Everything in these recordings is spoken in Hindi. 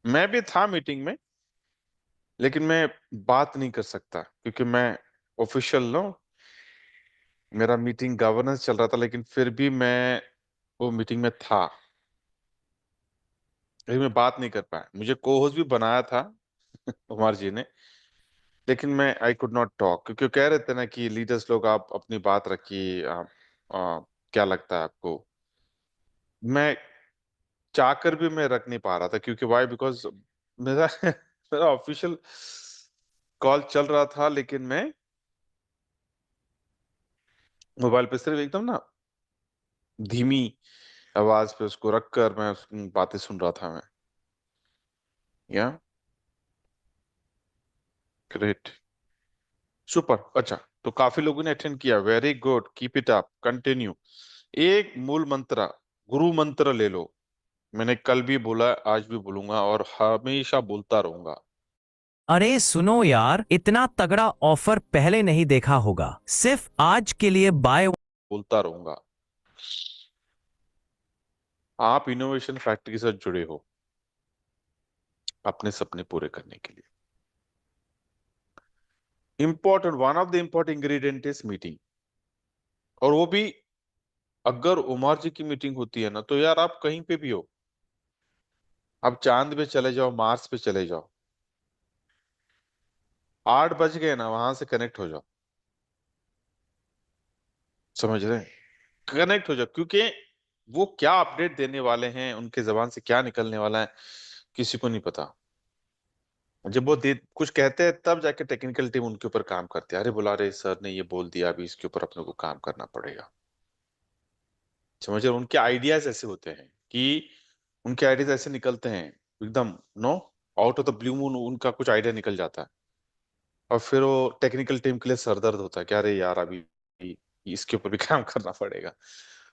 मैं भी था मीटिंग में, लेकिन मैं बात नहीं कर सकता क्योंकि मैं ऑफिशियल नो, मेरा मीटिंग गवर्नेंस चल रहा था, लेकिन फिर भी मैं वो मीटिंग में था, लेकिन मैं बात नहीं कर पाया। मुझे को होस्ट भी बनाया था कुमार जी ने, लेकिन मैं आई कुड नॉट टॉक, क्योंकि कह रहे थे ना कि लीडर्स लोग आप अपनी बात रखिए, आप क्या लगता है आपको। मैं चाहकर भी मैं रख नहीं पा रहा था, क्योंकि वाई, बिकॉज मेरा मेरा ऑफिशियल कॉल चल रहा था, लेकिन मैं मोबाइल पे सिर्फ एकदम ना धीमी आवाज पे उसको रखकर मैं बातें सुन रहा था मैं। या ग्रेट, सुपर। अच्छा, तो काफी लोगों ने अटेंड किया, very good, keep it up, continue. एक मूल मंत्र, गुरु मंत्र ले लो। मैंने कल भी बोला, आज भी बोलूंगा और हमेशा बोलता रहूंगा। अरे सुनो यार, इतना तगड़ा ऑफर पहले नहीं देखा होगा। सिर्फ आज के लिए बाय। बोलता रहूंगा। आप इनोवेशन फैक्ट्री के साथ जुड़े हो अपने सपने पूरे करने के लिए। Important, one of the important ingredient is meeting. और वो भी, अगर उमर जी की मीटिंग होती है ना, तो यार आप कहीं पे भी हो, आप चांद पे चले जाओ, मार्स पे चले जाओ, 8 बज गए ना, वहां से कनेक्ट हो जाओ। समझ रहे हैं? कनेक्ट हो जाओ, क्योंकि वो क्या अपडेट देने वाले हैं, उनके जबान से क्या निकलने वाला है, किसी को नहीं पता। जब वो कुछ कहते हैं, तब जाके टेक्निकल टीम उनके ऊपर काम करती है। अरे बुला रहे सर ने ये बोल दिया, अभी इसके ऊपर अपने को काम करना पड़ेगा। समझ रहे? उनके आइडियाज ऐसे होते हैं कि उनके आइडियाज ऐसे निकलते हैं एकदम, no, out of the blue moon उनका कुछ आइडिया निकल जाता है। और फिर वो टेक्निकल टीम के लिए सरदर्द होता है कि अरे यार, अभी इसके ऊपर भी काम करना पड़ेगा।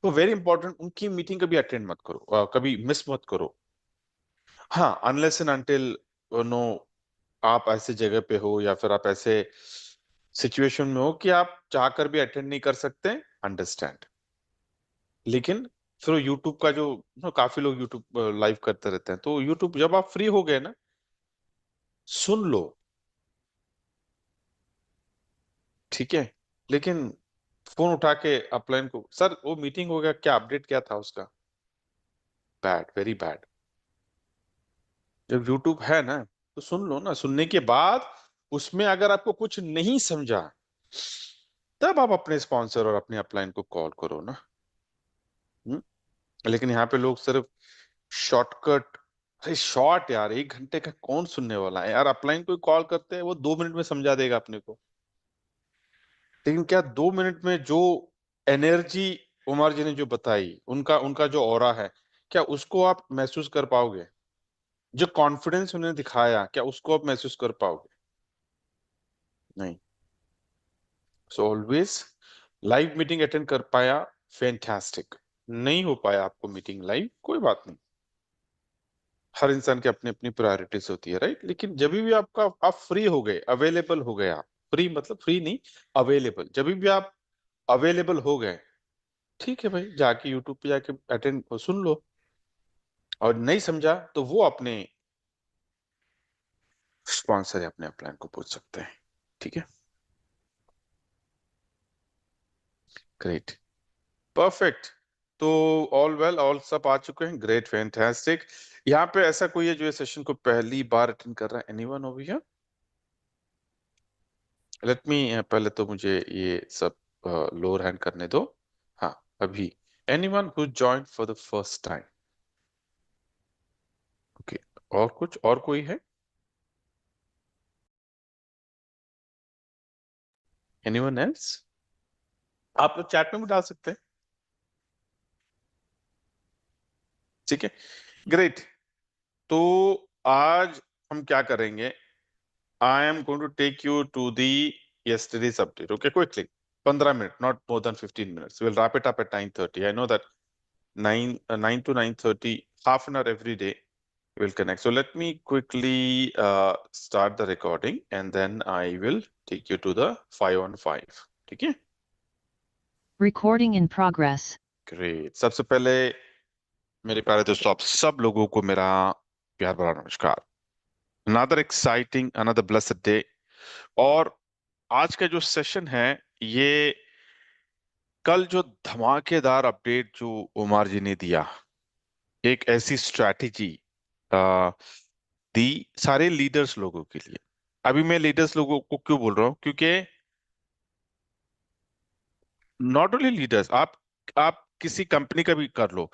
तो वेरी इंपॉर्टेंट, उनकी मीटिंग कभी अटेंड मत करो, कभी मिस मत करो। हाँ, अनलेस एंड अनटिल नो, आप ऐसे जगह पे हो या फिर आप ऐसे सिचुएशन में हो कि आप चाहकर भी अटेंड नहीं कर सकते, अंडरस्टैंड। लेकिन फिर यूट्यूब का जो काफी लोग यूट्यूब लाइव करते रहते हैं, तो यूट्यूब जब आप फ्री हो गए ना, सुन लो, ठीक है। लेकिन फोन उठा के अपलाइन को, सर वो मीटिंग हो गया, क्या अपडेट क्या था उसका, बैड, वेरी बैड। जब यूट्यूब है ना, तो सुन लो ना, सुनने के बाद उसमें अगर आपको कुछ नहीं समझा, तब आप अपने स्पॉन्सर और अपने अपलाइन को कॉल करो ना। हम्म? लेकिन यहाँ पे लोग सिर्फ शॉर्टकट, अरे शॉर्ट यार, 1 घंटे का कौन सुनने वाला है यार। अपलाइन कोई कॉल करते हैं, वो 2 मिनट में समझा देगा अपने को। लेकिन क्या 2 मिनट में जो एनर्जी उमर जी ने जो बताई, उनका उनका जो ऑरा है, क्या उसको आप महसूस कर पाओगे? जो कॉन्फिडेंस उन्होंने दिखाया, क्या उसको आप महसूस कर पाओगे? नहीं। So always, live meeting attend कर पाया, फैंटास्टिक। नहीं हो पाया आपको मीटिंग लाइव, कोई बात नहीं। हर इंसान की अपनी अपनी प्रायोरिटीज होती है, राइट। लेकिन जब भी आपका, आप फ्री हो गए, अवेलेबल हो गए, आप फ्री मतलब फ्री नहीं, अवेलेबल, जब भी आप अवेलेबल हो गए, ठीक है भाई, जाके यूट्यूब पे जाके अटेंड सुन लो। और नहीं समझा तो वो अपने स्पॉन्सर या अपने प्लान को पूछ सकते हैं, ठीक है। Great, perfect. तो ऑल वेल, ऑल सब आ चुके हैं, ग्रेट, फैंटास्टिक। यहाँ पे ऐसा कोई है जो ये सेशन को पहली बार अटेंड कर रहा है? Anyone over here? Let me, पहले तो मुझे ये सब लोअर हैंड करने दो। हाँ, अभी anyone who joined for the first time? Okay, और कुछ, और कोई है? Anyone else? आप लोग चैट में भी डाल सकते हैं, ठीक है। ग्रेट। तो आज हम क्या करेंगे, I am going to take you to the yesterday's update, okay, quickly, 15 minutes, not more than 15 minutes. We'll wrap it up at 9:30. I know that 9 to 9:30, half an hour every day, we'll connect. So let me quickly start the recording and then I will take you to the 5-on-5, ठीक है? Recording in progress. ग्रेट। सबसे पहले मेरे प्यारे दोस्तों, आप सब लोगों को मेरा प्यार भरा नमस्कार। Another exciting, another blessed day. और आज का जो सेशन है, ये कल जो धमाकेदार अपडेट जो उमर जी ने दिया, एक ऐसी स्ट्रैटेजी दी सारे लीडर्स लोगों के लिए। अभी मैं लीडर्स लोगों को क्यों बोल रहा हूँ, क्योंकि नॉट ओनली लीडर्स, आप किसी कंपनी का भी कर लो।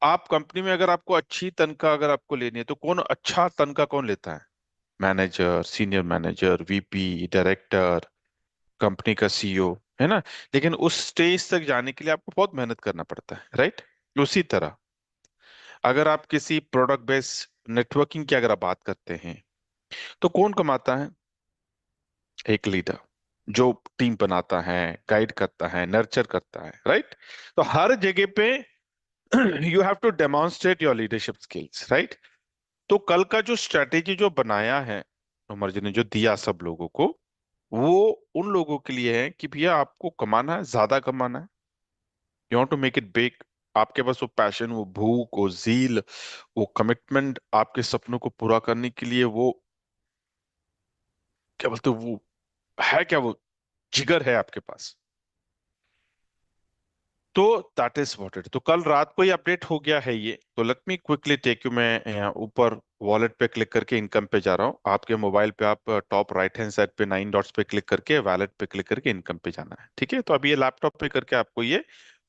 आप कंपनी में अगर आपको अच्छी तनख्वाह अगर आपको लेनी है, तो कौन अच्छा तनख्वाह कौन लेता है? Manager, senior manager, VP, director, company का सीईओ, है ना। लेकिन उस स्टेज तक जाने के लिए आपको बहुत मेहनत करना पड़ता है, राइट। उसी तरह अगर आप किसी प्रोडक्ट बेस्ड नेटवर्किंग की अगर आप बात करते हैं, तो कौन कमाता है? एक लीडर, जो टीम बनाता है, गाइड करता है, नर्चर करता है, राइट। तो हर जगह पे you have to demonstrate your leadership skills, right. तो कल का जो स्ट्रेटेजी जो बनाया है उमर जी ने, जो दिया सब लोगों को, वो उन लोगों के लिए है कि भैया आपको कमाना है, ज्यादा कमाना है। You want to make it big. आपके पास वो पैशन, वो भूख, वो जील, वो कमिटमेंट, आपके सपनों को पूरा करने के लिए वो क्या बोलते हैं, वो है क्या, वो जिगर है आपके पास। तो दैट इज व्हाट इट। तो कल रात को ही अपडेट हो गया है ये। तो let me quickly take you, मैं यहाँ ऊपर वॉलेट पे क्लिक करके इनकम पे जा रहा हूँ। आपके मोबाइल पे आप टॉप राइट हैंड साइड पे 9 डॉट्स पे क्लिक करके वॉलेट पे क्लिक करके इनकम पे जाना है, ठीक है। तो अभी ये लैपटॉप पे करके आपको ये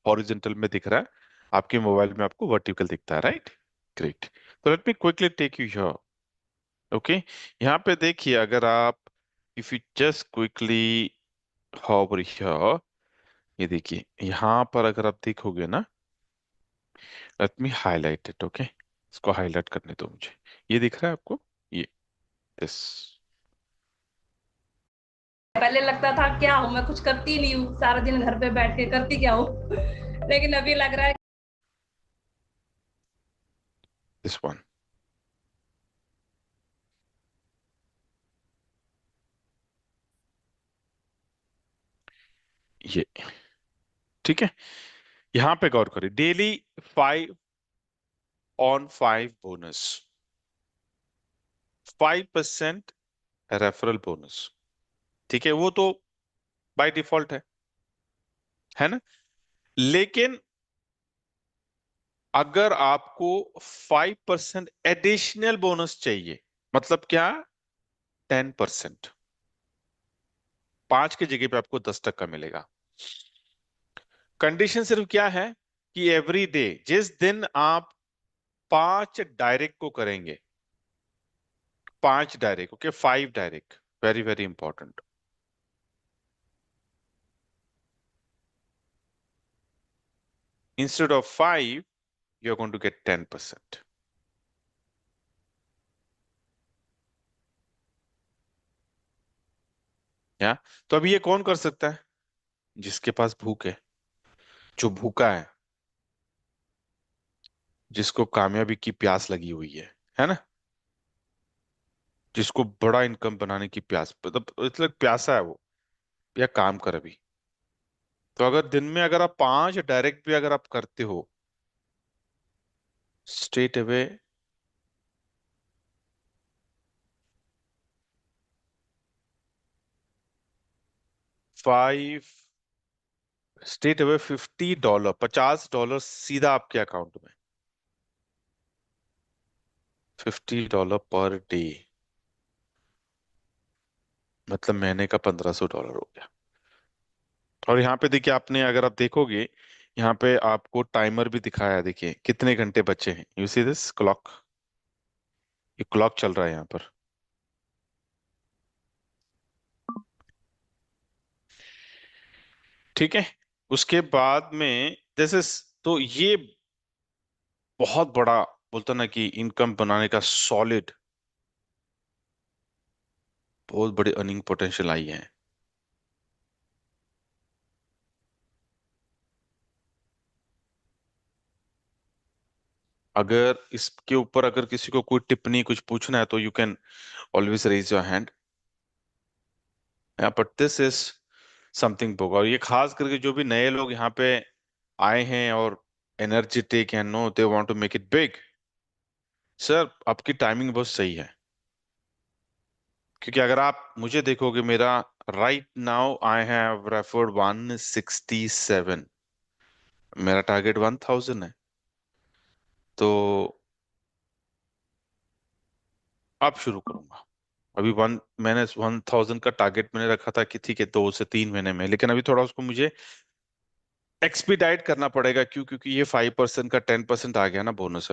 हॉरिजॉन्टल में दिख रहा है, आपके मोबाइल में आपको वर्टिकल दिखता है, राइट। ग्रेट। तो let me quickly take you here. Okay, यहाँ पे देखिए, अगर आप if you just quickly hover here, ये देखिए यहाँ पर अगर आप देखोगे ना, let me highlight it. Okay, इसको हाईलाइट करने दो मुझे। ये दिख रहा है आपको? ये यस। पहले लगता था क्या हूँ मैं, कुछ करती नहीं हूँ, सारा दिन घर पे बैठ के करती क्या हूँ लेकिन अभी लग रहा है दिस वन, ये ठीक है। यहां पे गौर करिए, daily 5 on 5 bonus, 5% referral bonus, ठीक है। वो तो बाय डिफॉल्ट है ना। लेकिन अगर आपको 5% एडिशनल बोनस चाहिए, मतलब क्या? 10%। 5 की जगह पे आपको 10% मिलेगा। कंडीशन सिर्फ क्या है कि एवरी डे, जिस दिन आप 5 डायरेक्ट को करेंगे, 5 direct, okay, 5 direct, very very important. Instead of 5, you are going to get 10%। या तो अभी ये कौन कर सकता है? जिसके पास भूख है, जो भूखा है, जिसको कामयाबी की प्यास लगी हुई है ना, जिसको बड़ा इनकम बनाने की प्यास, मतलब प्यासा है वो, या काम कर अभी। तो अगर दिन में अगर आप 5 डायरेक्ट भी अगर आप करते हो, स्ट्रेट अवे 5, स्ट्रेट अवे $50, $50 सीधा आपके अकाउंट में। $50 पर डे, मतलब महीने का $1500 हो गया। और यहाँ पे देखिए, आपने अगर आप देखोगे, यहाँ पे आपको टाइमर भी दिखाया है, देखिए कितने घंटे बचे हैं। यू सी दिस क्लॉक, ये क्लॉक चल रहा है यहाँ पर। ठीक है। उसके बाद में जैसे, तो ये बहुत बड़ा, बोलता ना कि इनकम बनाने का सॉलिड, बहुत बड़ी अर्निंग पोटेंशियल आई है। अगर इसके ऊपर अगर किसी को कोई टिप्पणी कुछ पूछना है, तो you can always raise your hand. But this is something book. और ये खास करके जो भी नए लोग यहाँ पे आए हैं और energetic and know they want to make it big, sir आपकी टाइमिंग बहुत सही है, क्योंकि अगर आप मुझे देखोगे, मेरा right now I have referred 167, मेरा टारगेट 1000 है। तो अब शुरू करूंगा। अभी मैंने 1000 का टारगेट मैंने रखा था कि ठीक है 2 से 3 महीने में, लेकिन अभी थोड़ा उसको मुझे एक्सपीडाइट करना पड़ेगा। क्यों? क्योंकि ये 5% का 10% आ गया ना बोनस।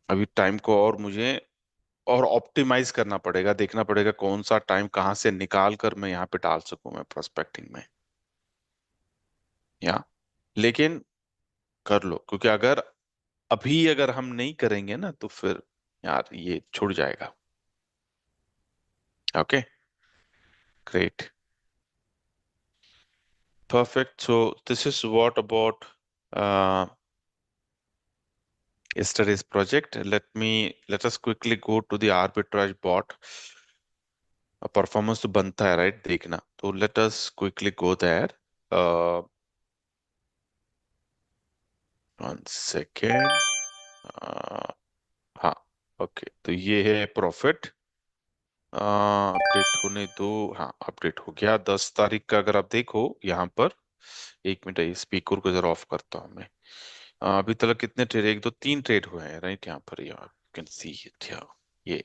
अभी टाइम को और मुझे और ऑप्टिमाइज करना पड़ेगा, देखना पड़ेगा कौन सा टाइम कहाँ से निकाल कर मैं यहाँ पे डाल सकूं मैं प्रोस्पेक्टिंग में, या लेकिन कर लो, क्योंकि अगर हम नहीं करेंगे ना तो फिर यार ये छूट जाएगा। Okay, great, perfect. So this is what about yesterday's project. Let us quickly go to the arbitrage bot. Performance तो बनता है राइट, देखना। तो let us quickly go there. One second. हाँ, ओके, तो ये है प्रॉफिट। अपडेट होने दो। हाँ, अपडेट हो गया 10 तारीख का। अगर आप देखो यहाँ पर, एक मिनट, ये स्पीकर को जरा ऑफ करता हूँ मैं। अभी तक कितने ट्रेड, 1 2 3 ट्रेड हुए हैं राइट यहाँ पर, यू कैन सी इट। ये ये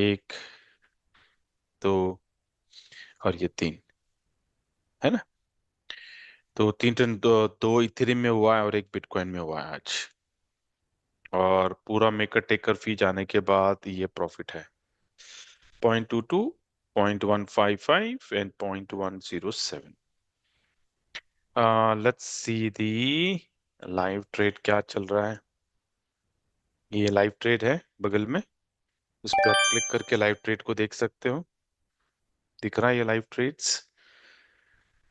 एक, दो, और ये 3 है ना। तो 3 ट्रेड, दो इथेरियम में हुआ है और एक बिटकॉइन में हुआ है आज। और पूरा मेकर टेकर फी जाने के बाद ये प्रॉफिट है 0.22, 0.155 and 0.107। Let's see the live trade क्या चल रहा है। ये लाइव ट्रेड है बगल में, उस पर आप क्लिक करके लाइव ट्रेड को देख सकते हो। दिख रहा है ये लाइव ट्रेड्स।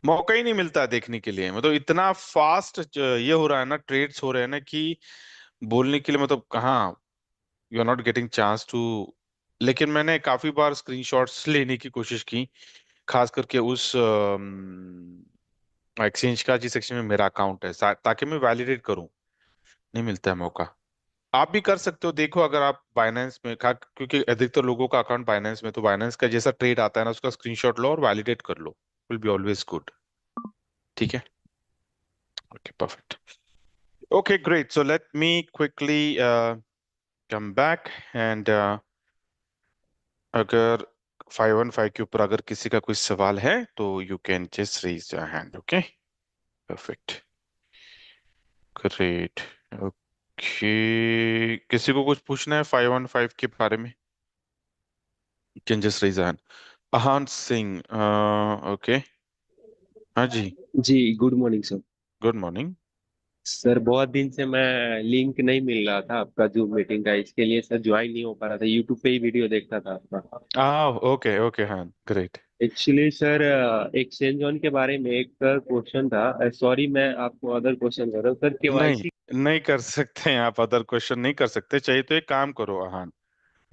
मौका ही नहीं मिलता है देखने के लिए, मतलब इतना फास्ट ये हो रहा है ना, ट्रेड्स हो रहे हैं ना कि बोलने के लिए मतलब कहाँ, you are not getting chance to. लेकिन मैंने काफी बार स्क्रीनशॉट्स लेने की कोशिश की, खास करके उस एक्सचेंज का जिस सेक्शन में मेरा अकाउंट है, ताकि मैं वैलिडेट करूं। नहीं मिलता है मौका। आप भी कर सकते हो, देखो अगर आप बाइनेंस में क्योंकि अधिकतर लोगों का अकाउंट बाइनेंस में, तो बाइनेंस का जैसा ट्रेड आता है ना उसका स्क्रीनशॉट लो और वैलिडेट कर लो, विल बी ऑलवेज गुड। ठीक है, okay, perfect. Okay, great. So let me quickly come back and अगर 515 के ऊपर अगर किसी का कोई सवाल है तो you can just raise your hand. Okay, perfect, great. Okay, किसी को कुछ पूछना है 515 के बारे में? You can just raise hand. Ahaan Singh, okay, हाँ जी, जी, good morning sir. Good morning. Sir बहुत दिन से मैं लिंक नहीं मिल रहा था आपका जूम मीटिंग का, इसके लिए सर ज्वाइन नहीं हो पा रहा था, यूट्यूब पे ही वीडियो देखता था आपका। ओके ओके, हाँ, great. Actually sir exchange on के बारे में एक क्वेश्चन था। सॉरी मैं आपको अदर क्वेश्चन कर रहा हूँ सर, नहीं, केवाईसी। नहीं कर सकते हैं आप, अदर क्वेश्चन नहीं कर सकते। चाहिए तो एक काम करो अहान,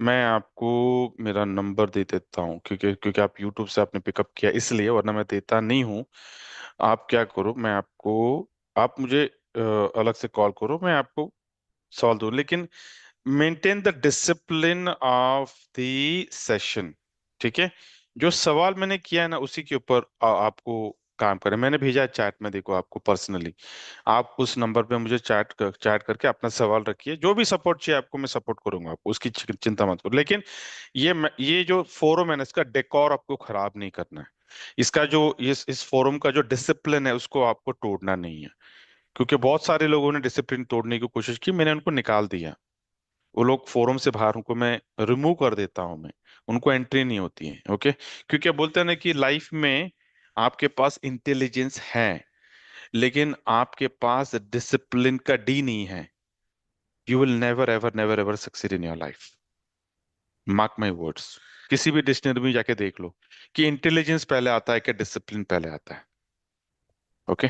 मैं आपको मेरा नंबर दे देता हूँ, क्योंकि आप यूट्यूब से आपने पिकअप किया इसलिए, वरना मैं देता नहीं हूँ। आप क्या करो, आप मुझे अलग से कॉल करो, मैं आपको सॉल्व दूँ, लेकिन maintain the discipline of the session. ठीक है, जो सवाल मैंने किया है ना उसी के ऊपर आपको काम करें। मैंने भेजा है चैट में, देखो आपको पर्सनली। आप उस नंबर पे मुझे चैट करके अपना सवाल रखिए, जो भी सपोर्ट चाहिए आपको मैं सपोर्ट करूंगा, आपको उसकी चिंता मत करो। लेकिन ये जो फोरम है ना, इसका डेकोर आपको खराब नहीं करना है। इसका जो इस फोरम का जो डिसिप्लिन है उसको आपको तोड़ना नहीं है, क्योंकि बहुत सारे लोगों ने डिसिप्लिन तोड़ने की कोशिश की, मैंने उनको निकाल दिया। वो लोग फोरम से बाहर, उनको मैं रिमूव कर देता हूं मैं, उनको एंट्री नहीं होती है। ओके, क्योंकि बोलते हैं ना कि लाइफ में आपके पास इंटेलिजेंस है, लेकिन आपके पास डिसिप्लिन का डी नहीं है, you will never ever never ever succeed in your life. Mark my words, किसी भी डिक्शनरी में जाके देख लो कि इंटेलिजेंस पहले आता है क्या डिसिप्लिन पहले आता है। ओके,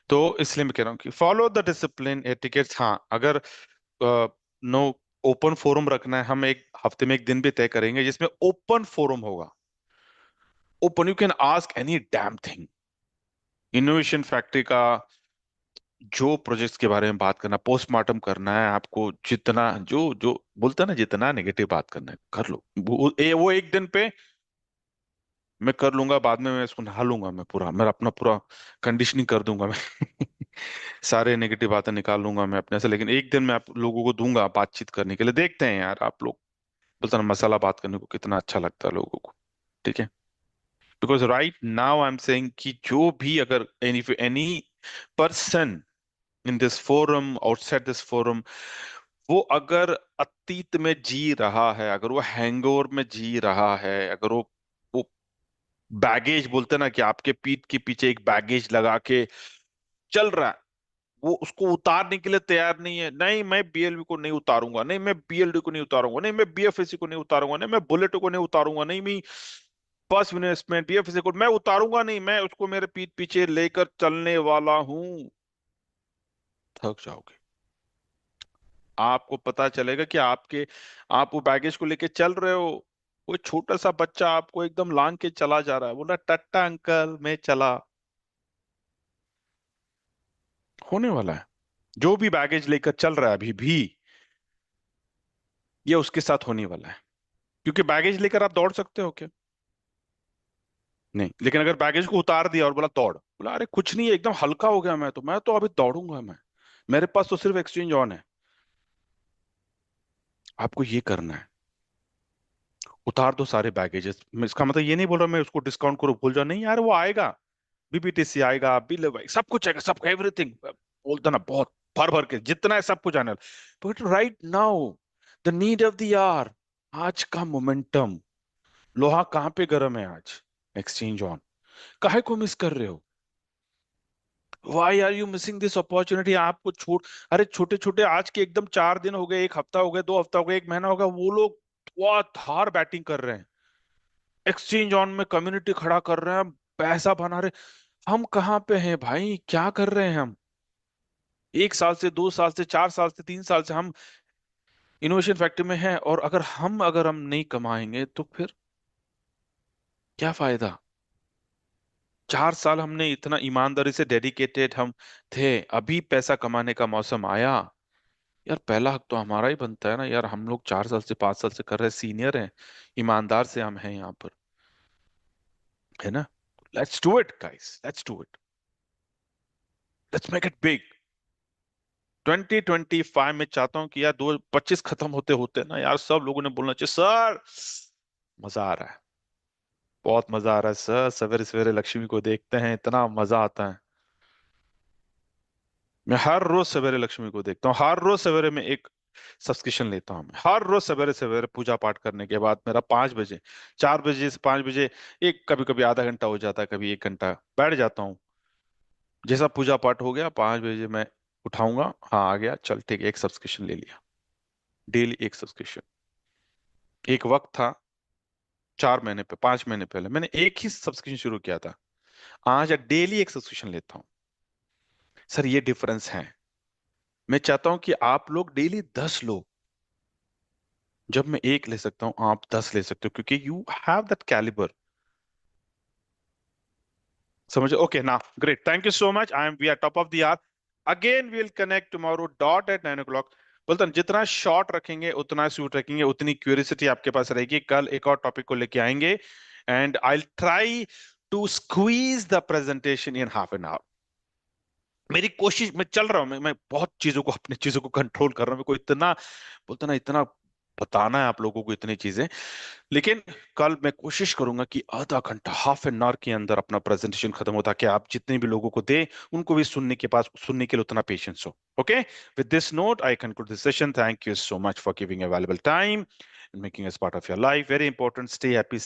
तो इसलिए मैं कह रहा हूँ कि फॉलो द डिसिप्लिन एटिकेट्स। हाँ, अगर नो ओपन फोरम रखना है, हम एक हफ्ते में एक दिन भी तय करेंगे जिसमें ओपन फोरम होगा। Open, you can ask any damn thing. Innovation factory का जो प्रोजेक्ट्स के बारे में बात करना, पोस्टमार्टम करना है आपको, जितना जो जो बोलते हैं ना, जितना नेगेटिव बात करना है कर लो। वो एक दिन पे मैं कर लूंगा, बाद में मैं इसको नहा लूंगा, मैं पूरा मेरा अपना पूरा कंडीशनिंग कर दूंगा मैं सारे नेगेटिव बातें निकाल लूंगा मैं अपने से। लेकिन एक दिन मैं आप लोगों को दूंगा बातचीत करने के लिए, देखते हैं यार आप लोग, बोलते हैं ना मसाला बात करने को कितना अच्छा लगता है लोगों को। ठीक है, because right now I am saying कि जो भी अगर any any person in this forum, outside this forum, वो अगर अतीत में जी रहा है, अगर वो हैंगओवर में जी रहा है, अगर वो बैगेज बोलते हैं ना कि आपके पीठ के पीछे एक बैगेज लगा के चल रहा है, वो उसको उतारने के लिए तैयार नहीं है। नहीं मैं बीएलवी को नहीं उतारूंगा, नहीं मैं बीएलडी को नहीं उतारूंगा, नहीं मैं बीएफएससी को नहीं उतारूंगा, नहीं मैं बुलेट को नहीं उतारूंगा, नहीं मैं फर्स्ट इन्वेस्टमेंट बीएफएससी को मैं उतारूंगा, नहीं मैं उसको मेरे पीठ पीछे लेकर चलने वाला हूं, थक जाओगे। आपको पता चलेगा कि आप वो बैगेज को लेके चल रहे हो, वो छोटा सा बच्चा आपको एकदम लांग के चला जा रहा है, बोला टट्टा अंकल मैं चला। होने वाला है, जो भी बैगेज लेकर चल रहा है अभी भी, ये उसके साथ होने वाला है। क्योंकि बैगेज लेकर आप दौड़ सकते हो क्या? नहीं। लेकिन अगर बैगेज को उतार दिया और बोला दौड़, बोला अरे कुछ नहीं है, एकदम हल्का हो गया मैं तो अभी दौड़ूंगा मैं, मेरे पास तो सिर्फ एक्सचेंज ऑन है। आपको ये करना है, उतार दो सारे बैगेजेस। इसका मतलब ये नहीं बोल रहा मैं उसको डिस्काउंट करो भूल जाओ, नहीं यार वो आएगा, बीपीटीसी आएगा, बिल सब कुछ आएगा, सब एवरीथिंग बोलता ना, बहुत भर भर के जितना है सब कुछ आने वाला। But right now the need of the hour, आज का मोमेंटम, लोहा कहाँ पे गर्म है आज? Exchange on. काहे को मिस कर रहे हो? Why are you missing this opportunity? आपको अरे छोटे छोटे आज के एकदम 4 दिन हो गए, एक हफ्ता हो गया, 2 हफ्ता हो गया, एक महीना हो गया, वो लोग बहुत धार बैटिंग कर रहे हैं, एक्सचेंज ऑन में कम्युनिटी खड़ा कर रहे हैं, पैसा बना रहे। हम कहाँ पे हैं भाई? क्या कर रहे हैं हम? 1 साल से 2 साल से 4 साल से 3 साल से हम इनोवेशन फैक्ट्री में हैं, और अगर हम नहीं कमाएंगे तो फिर क्या फायदा? 4 साल हमने इतना ईमानदारी से डेडिकेटेड हम थे, अभी पैसा कमाने का मौसम आया। यार पहला हक तो हमारा ही बनता है ना यार, हम लोग 4 साल से 5 साल से कर रहे हैं, सीनियर हैं, ईमानदार से हम हैं यहाँ पर, है ना? Let's do it guys, let's do it, let's make it big. 2025 में चाहता हूँ कि यार 2025 खत्म होते होते ना यार, सब लोगों ने बोलना चाहिए सर मजा आ रहा है, बहुत मजा आ रहा है सर, सवेरे सवेरे लक्ष्मी को देखते हैं इतना मजा आता है। मैं हर रोज सवेरे लक्ष्मी को देखता हूँ, हर रोज सवेरे में एक सब्सक्रिप्शन लेता हूँ मैं, हर रोज सवेरे सवेरे पूजा पाठ करने के बाद मेरा 5 बजे, 4 बजे से 5 बजे, एक कभी कभी आधा घंटा हो जाता है, कभी 1 घंटा बैठ जाता हूँ। जैसा पूजा पाठ हो गया 5 बजे मैं उठाऊंगा, हाँ आ गया, चल ठीक है, एक सब्सक्रिप्शन ले लिया, डेली एक सब्सक्रिप्शन। एक वक्त था 4 महीने पे 5 महीने पहले मैंने एक ही सब्सक्रिप्शन शुरू किया था, आज डेली एक सब्सक्रिप्शन लेता हूँ। सर ये डिफरेंस है। मैं चाहता हूं कि आप लोग डेली 10 लो, जब मैं एक ले सकता हूं आप 10 ले सकते हो, क्योंकि यू हैव दैट कैलिबर। समझे? ओके ना, great, thank you so much, I am we are top of the hour. Again we will connect tomorrow dot at 9 o'clock। बोलता हूं, जितना शॉर्ट रखेंगे उतना स्वीट रखेंगे, उतनी क्यूरियोसिटी आपके पास रहेगी। कल एक और टॉपिक को लेके आएंगे, and I try to squeeze the presentation in half an hour. मेरी कोशिश, मैं चल रहा हूँ, मैं बहुत चीजों को, अपनी चीजों को कंट्रोल कर रहा हूँ, मेरे को इतना बोलते ना, इतना बताना है आप लोगों को इतनी चीजें। लेकिन कल मैं कोशिश करूंगा कि आधा घंटा, हाफ एन आवर के अंदर अपना प्रेजेंटेशन खत्म हो, ताकि आप जितने भी लोगों को दे उनको भी सुनने के लिए उतना पेशेंस हो। Okay, with this note I conclude this session. Thank you so much for giving a valuable time and making us part of your life. Very important. Stay happy.